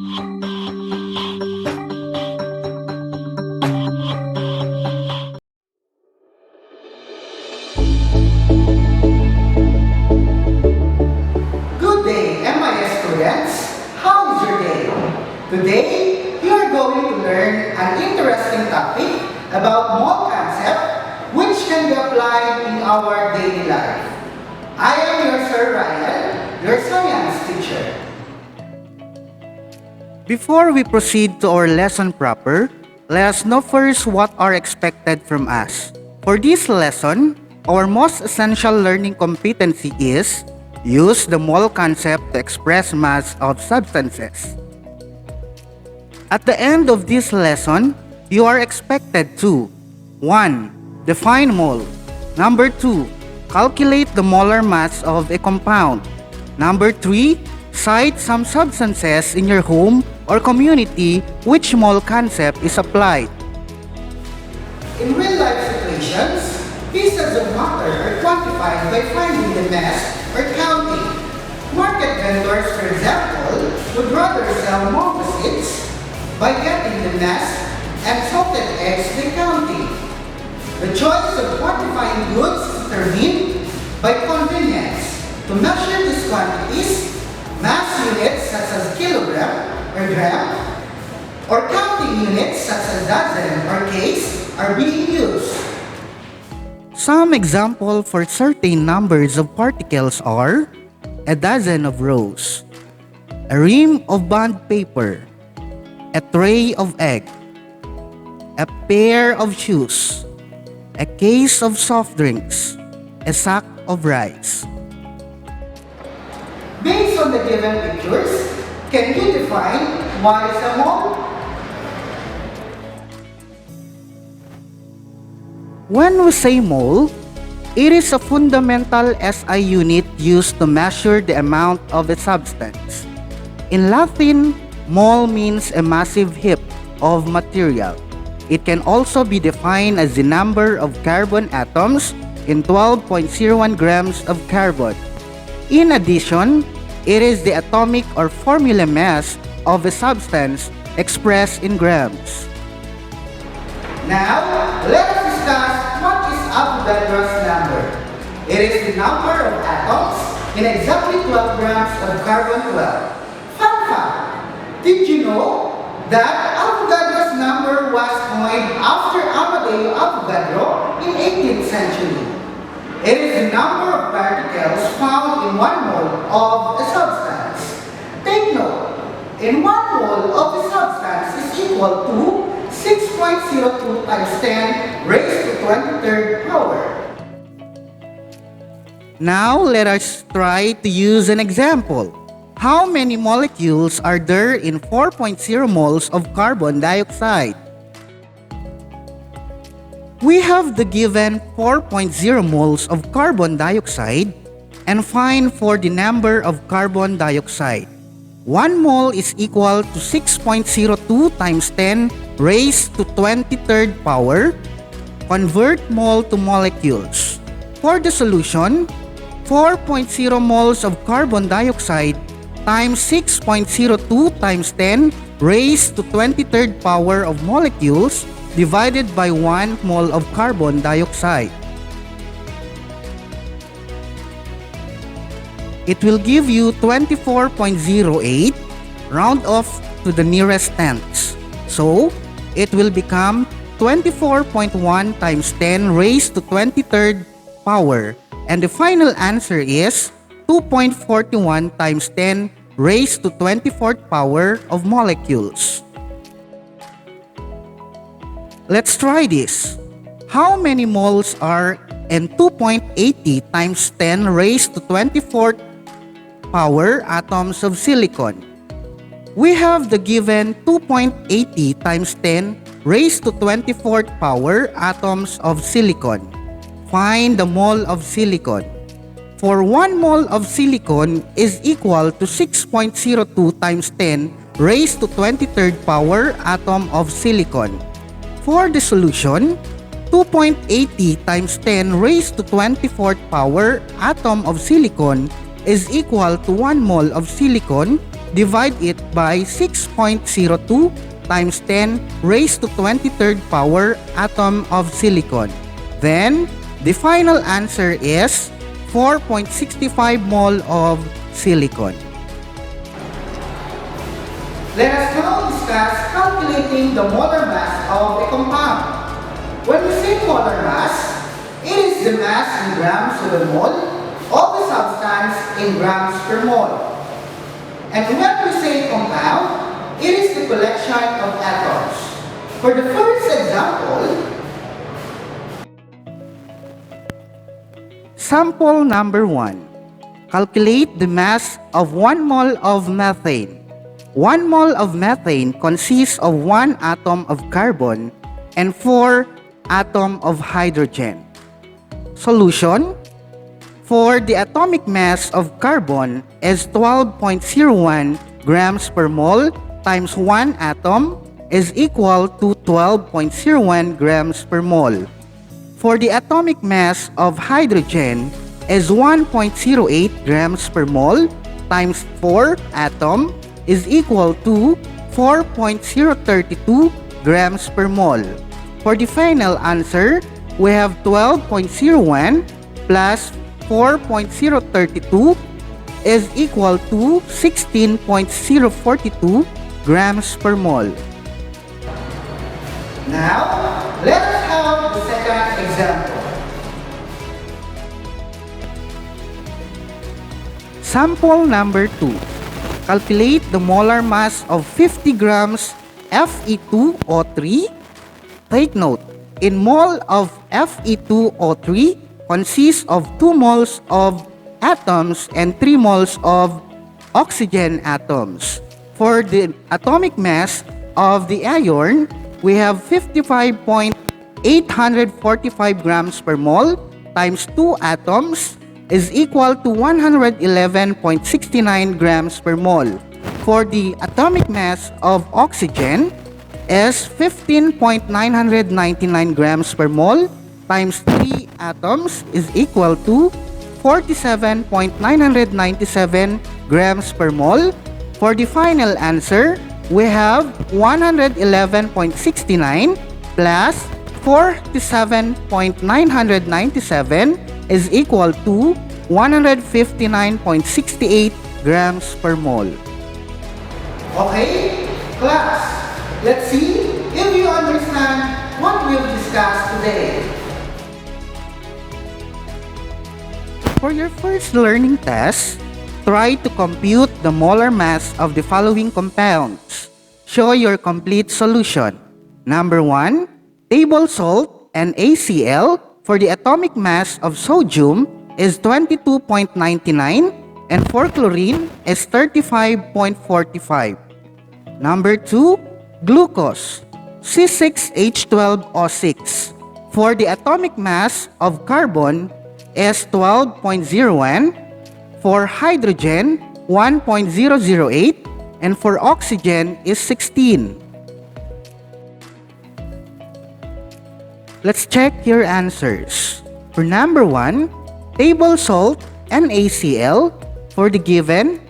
Good day, MIS students. How is your day? Today, we are going to learn an interesting topic about mole concept which can be applied in our daily life. I am your Sir Ryan, your science teacher. Before we proceed to our lesson proper, let us know first what are expected from us. For this lesson, our most essential learning competency is use the mole concept to express mass of substances. At the end of this lesson, you are expected to 1. Define mole. Number 2. Calculate the molar mass of a compound. Number 3. Cite some substances in your home or community which mole concept is applied. In real-life situations, pieces of matter are quantified by finding the mass or counting. Market vendors, for example, would rather sell composites by getting the mass and salted eggs by counting. The choice of quantifying goods is determined by convenience. To measure these quantities, mass units such as kilogram or gram, or counting units such as dozen or case are being used. Some examples for certain numbers of particles are a dozen of rose, a ream of bond paper, a tray of egg, a pair of shoes, a case of soft drinks, a sack of rice. Based on the given pictures, can you define what is a mole? When we say mole, it is a fundamental SI unit used to measure the amount of a substance. In Latin, mole means a massive heap of material. It can also be defined as the number of carbon atoms in 12.01 grams of carbon. In addition, it is the atomic or formula mass of a substance expressed in grams. Now, let us discuss what is Avogadro's number. It is the number of atoms in exactly 12 grams of carbon-12. Fun fact! Did you know that Avogadro's number was coined after Amadeo Avogadro in 18th century? It is the number of particles found in 1 mole of a substance. Take note, in 1 mole of a substance is equal to 6.02 times 10 raised to 23rd power. Now let us try to use an example. How many molecules are there in 4.0 moles of carbon dioxide? We have the given 4.0 moles of carbon dioxide and find for the number of carbon dioxide. 1 mole is equal to 6.02 times 10 raised to 23rd power. Convert mole to molecules. For the solution, 4.0 moles of carbon dioxide times 6.02 times 10 raised to 23rd power of molecules divided by 1 mole of carbon dioxide. It will give you 24.08, round off to the nearest tenths. So, it will become 24.1 times 10 raised to 23rd power, and the final answer is 2.41 times 10 raised to 24th power of molecules. Let's try this. How many moles are in 2.80 times 10 raised to 24th power atoms of silicon? We have the given 2.80 times 10 raised to 24th power atoms of silicon. Find the mole of silicon. For 1 mole of silicon is equal to 6.02 times 10 raised to 23rd power atom of silicon. For the solution, 2.80 times 10 raised to 24th power atom of silicon is equal to 1 mole of silicon divide it by 6.02 times 10 raised to 23rd power atom of silicon. Then, the final answer is 4.65 mole of silicon. Let us now discuss calculating the molar mass of a compound. When we say molar mass, it is the mass in grams to the mole of the substance in grams per mole. And when we say compound, it is the collection of atoms. For the first example, sample number 1. Calculate the mass of 1 mole of methane. 1 mole of methane consists of 1 atom of carbon and 4 atom of hydrogen. Solution: for the atomic mass of carbon is 12.01 grams per mole times 1 atom is equal to 12.01 grams per mole. For the atomic mass of hydrogen is 1.08 grams per mole times 4 atom is equal to 4.032 grams per mole. For the final answer, we have 12.01 plus 4.032 is equal to 16.042 grams per mole. Now, let us have the second example. Sample number 2. Calculate the molar mass of 50 grams Fe2O3. Take note, in mole of Fe2O3 consists of 2 moles of atoms and 3 moles of oxygen atoms. For the atomic mass of the iron, we have 55.845 grams per mole times 2 atoms is equal to 111.69 grams per mole. For the atomic mass of oxygen is 15.999 grams per mole times 3 atoms is equal to 47.997 grams per mole. For the final answer, we have 111.69 plus 47.997 is equal to 159.68 grams per mole. Okay, class, let's see if you understand what we've discussed today. For your first learning test, try to compute the molar mass of the following compounds. Show your complete solution. Number 1, table salt and ACl for the atomic mass of sodium is 22.99 and for chlorine is 35.45. Number 2, glucose, C6H12O6 for the atomic mass of carbon is 12.01, for hydrogen 1.008 and for oxygen is 16. Let's check your answers. For number 1, table salt and ACl for the given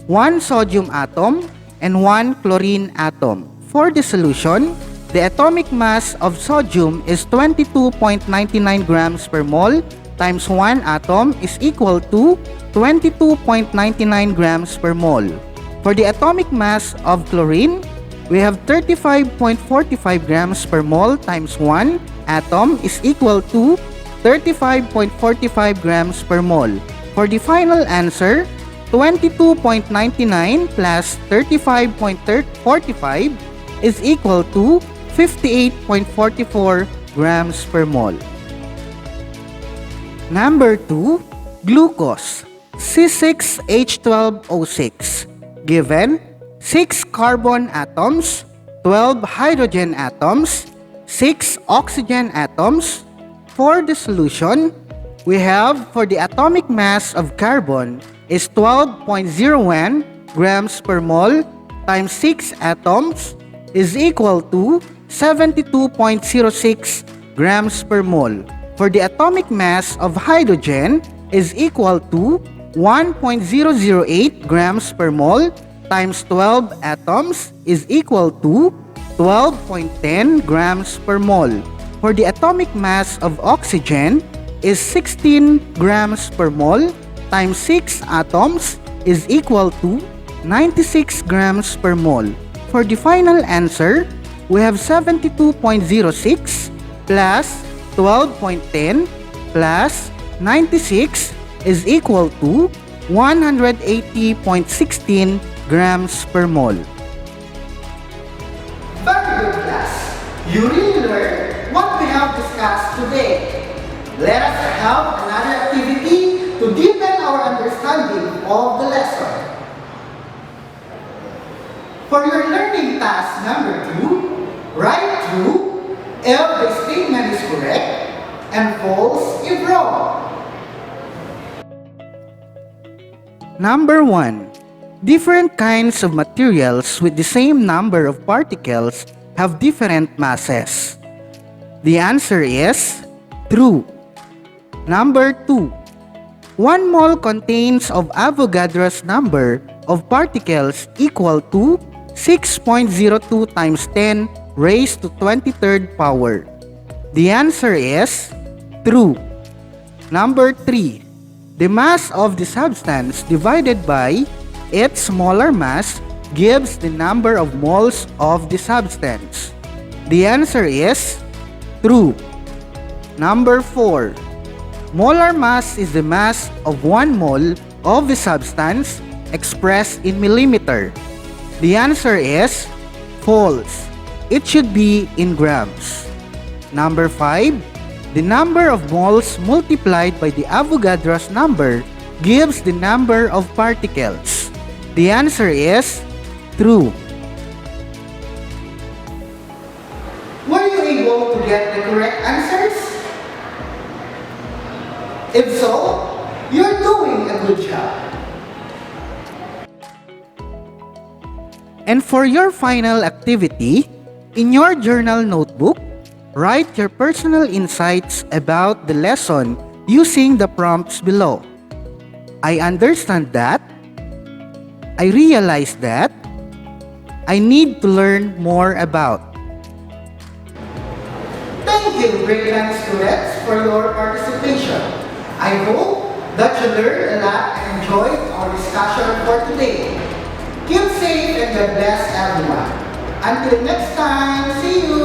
1 sodium atom and 1 chlorine atom. For the solution, the atomic mass of sodium is 22.99 grams per mole times 1 atom is equal to 22.99 grams per mole. For the atomic mass of chlorine, we have 35.45 grams per mole times 1 atom is equal to 35.45 grams per mole. For the final answer, 22.99 plus 35.45 is equal to 58.44 grams per mole. Number 2, glucose, C6H12O6, given 6 carbon atoms, 12 hydrogen atoms, 6 oxygen atoms. For the solution, we have for the atomic mass of carbon is 12.01 grams per mole times 6 atoms is equal to 72.06 grams per mole. For the atomic mass of hydrogen is equal to 1.008 grams per mole times 12 atoms is equal to 12.10 grams per mole. For the atomic mass of oxygen is 16 grams per mole times 6 atoms is equal to 96 grams per mole. For the final answer, we have 72.06 plus 12.10 plus 96 is equal to 180.16 grams per mole. Very good, class. You really learned what we have discussed today. Let us have another activity to deepen our understanding of the lesson. For your learning task number 2, write true if the statement is correct and false if wrong. Number 1. Different kinds of materials with the same number of particles have different masses. The answer is true. Number 2. 1 mole contains of Avogadro's number of particles equal to 6.02 times 10 raised to 23rd power. The answer is true. Number 3. The mass of the substance divided by its smaller mass gives the number of moles of the substance. The answer is true. Number 4. Molar mass is the mass of 1 mole of the substance expressed in millimeter. The answer is false. It should be in grams. Number 5. The number of moles multiplied by the Avogadro's number gives the number of particles. The answer is true. Were you able to get the correct answers? If so, you're doing a good job. And for your final activity, in your journal notebook, write your personal insights about the lesson using the prompts below. I understand that. I realize that. I need to learn more about. Thank you, brilliant students, for your participation. I hope that you learned a lot and enjoyed our discussion for today. Keep safe and God bless everyone. Until next time, see you!